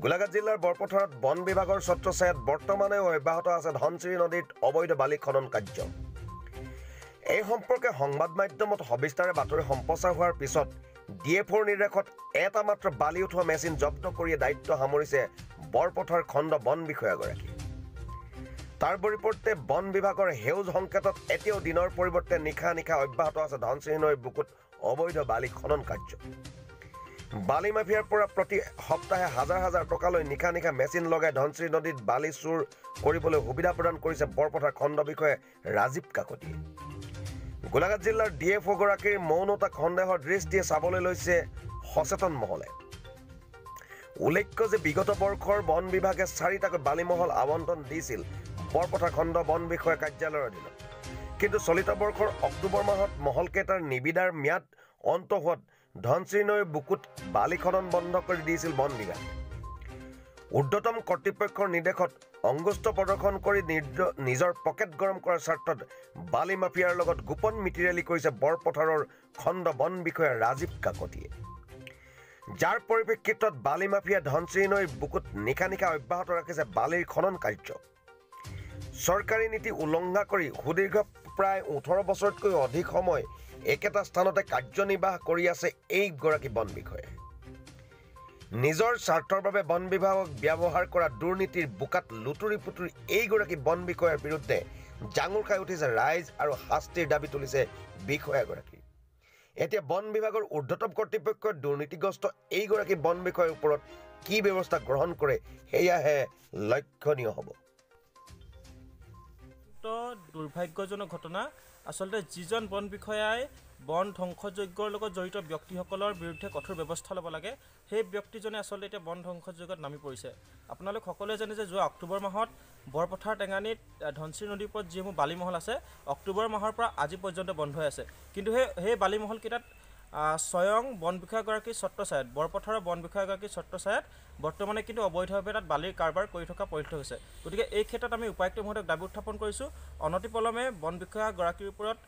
গোলাঘাট জিলাৰ বৰপথাৰত বন বিভাগৰ ছত্ৰছায়াত বৰ্তমানেও অব্যাহত আছে ধনশিৰি নদীত অবৈধ বালি খনন কাৰ্য। এই সম্পৰ্কে সংবাদ মাধ্যমত সবিস্তাৰে বাতৰি সম্প্ৰচাৰ হোৱাৰ পিছত DFOৰ নিৰ্দেশত এটা মাত্ৰ বালি উঠোৱা মেচিন জব্দ কৰি দায়িত্ব সামৰিছে বৰপথাৰ খণ্ড বন বিষয়াগৰাকী। তাৰ পৰিৱৰ্তে বন বিভাগৰ সেউজ সংকেতত এতিয়াও দিনৰ পৰিৱৰ্তে নিশা নিশা অব্যাহত আছে ধনশিৰি নৈৰ বুকুত অবৈধ বালি খনন কাৰ্য। বালি মাফিয়াৰ পৰা প্ৰতি সপ্তাহে হাজাৰ হাজাৰ টকালৈ নিশা নিশা মেচিন লগাই ধনশিৰি নদীত বালি চুৰ কৰিবলৈ সুবিধা প্ৰদান কৰিছে বৰপথাৰ খণ্ড বিষয়া ৰাজীৱ কাকতিয়ে। গোলাঘাট জিলাৰ DFO গৰাকীৰ মৌনতাক সন্দেহৰ দৃষ্টিয়ে চাবলৈ লৈছে সচেতন মহলে। উল্লেখ্য যে বিগত বৰ্ষৰ বন বিভাগে 4টাকৈ বালিমহল আবণ্টন দিছিল বৰপথাৰ খণ্ড বন বিষয়া কাৰ্যালয়ৰ অধীনত। কিন্তু চলিত বৰ্ষৰ অক্টোবৰ মাহত মহলকেইটাৰ নিবিদাৰ ম্যাদ অন্ত হোৱাত ধনশিৰি নৈৰ বুকুত বালি খনন বন্ধ কৰি দিছিল বন বিভাগে। ঊৰ্ধ্বতম কৰ্তৃপক্ষৰ নিৰ্দেশত অংগুষ্ঠ প্ৰদৰ্শন কৰি নিজৰ পকেট গৰম কৰাৰ স্বাৰ্থত বালি মাফিয়াৰ লগত গোপন মিতিৰালি কৰিছে বৰপথাৰৰ খণ্ড বন বিষয়া ৰাজীৱ কাকতিয়ে। যাৰ পৰিপ্ৰেক্ষিতত বালি মাফিয়া ধনশিৰি নৈৰ বুকুত নিশা নিশা অব্যাহত ৰাখিছে বালিৰ খনন কাৰ্য। চৰকাৰী নীতি উলংঘা কৰি সুদীৰ্ঘ প্ৰায় 18 বছৰতকৈ অধিক সময় একেটা স্থানতে কাৰ্যনিৰ্বাহ কৰি আছে এইগৰাকী বন বিষয়াই। নিজৰ স্বাৰ্থৰ বাবে বন বিভাগক ব্যৱহাৰ কৰা দুৰ্নীতিৰ বোকাত লুতুৰি পুতুৰি এইগৰাকী বন বিষয়াৰ বিৰুদ্ধে জাঙুৰ খাই উঠিছে ৰাইজ আৰু শাস্তিৰ দাবী তুলিছে বিষয়াগৰাকী। এতিয়া বন বিভাগৰ ঊৰ্ধ্বতম কৰ্তৃপক্ষৰ দুৰ্নীতিগ্ৰস্ত এইগৰাকী বন বিষয়াৰ ওপৰত কি ব্যৱস্থা গ্ৰহণ কৰে সেয়াহে লক্ষণীয় হ'ব। দুৰ্ভাগ্যজনক ঘটনা। আচলতে যিজন বন বিষয়াই বন ধ্বংসযজ্ঞৰ লগত জড়িত ব্যক্তিসকলৰ বিৰুদ্ধে কঠোৰ ব্যৱস্থা ল'ব লাগে, সেই ব্যক্তিজনে আচলতে এতিয়া বন ধ্বংসযজ্ঞত নামি পৰিছে। আপোনালোক সকলোৱে জানে যে যোৱা অক্টোবৰ মাহত বৰপথাৰ টেঙানীত ধনশিৰি নদীৰ ওপৰত যিসমূহ বালিমহল আছে অক্টোবৰ মাহৰ পৰা আজি পৰ্যন্ত বন্ধ হৈ আছে। কিন্তু সেই বালিমহলকেইটাত স্বয়ং বন বিষয়াগৰাকীৰ ছত্ৰছায়াত বৰপথাৰৰ বন বিষয়াগৰাকীৰ ছত্ৰছায়াত বৰ্তমানে কিন্তু অবৈধভাৱে তাত বালিৰ কাৰবাৰ কৰি থকা পৰিলক্ষিত হৈছে। গতিকে এই ক্ষেত্ৰত আমি উপায়ুক্ত মহোদয়ক দাবী উত্থাপন কৰিছোঁ, অনতিপলমে বন বিষয়াগৰাকীৰ ওপৰত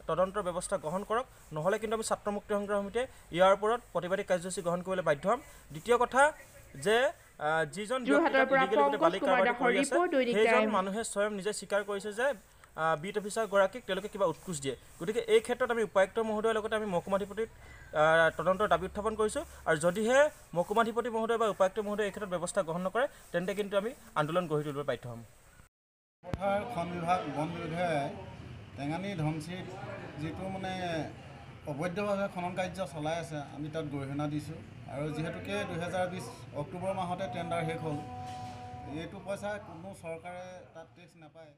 তদন্তৰ ব্যৱস্থা গ্ৰহণ কৰক, নহ'লে কিন্তু আমি ছাত্ৰ মুক্তি সংগ্ৰাম সমিতিয়ে ইয়াৰ ওপৰত প্ৰতিবাদী কাৰ্যসূচী গ্ৰহণ কৰিবলৈ বাধ্য হ'ম। দ্বিতীয় কথা যে যিজন বালি কাৰবাৰ কৰি আছে সেইজন মানুহে স্বয়ং নিজে স্বীকাৰ কৰিছে যে বিট অফিচাৰগৰাকীক তেওঁলোকে কিবা উৎকোচ দিয়ে। গতিকে এই ক্ষেত্ৰত আমি উপায়ুক্ত মহোদয়ৰ লগতে আমি মহকুমাধিপতিক তদন্তৰ দাবী উত্থাপন কৰিছোঁ, আৰু যদিহে মহকুমাধিপতি মহোদয় বা উপায়ুক্ত মহোদয় এই ক্ষেত্ৰত ব্যৱস্থা গ্ৰহণ নকৰে তেন্তে কিন্তু আমি আন্দোলন গঢ়ি তুলিবলৈ বাধ্য হ'ম। বৰপথাৰ খন বিভাগ বন বিভাগে টেঙানী ধনশিৰিত যিটো অবৈধভাৱে খনন কাৰ্য চলাই আছে আমি তাত গৰিহণা দিছোঁ। আৰু যিহেতুকে 2020 অক্টোবৰ মাহতে টেণ্ডাৰ শেষ হ'ল, এইটো পইচা কোনো চৰকাৰে তাত টেক্স নাপায়।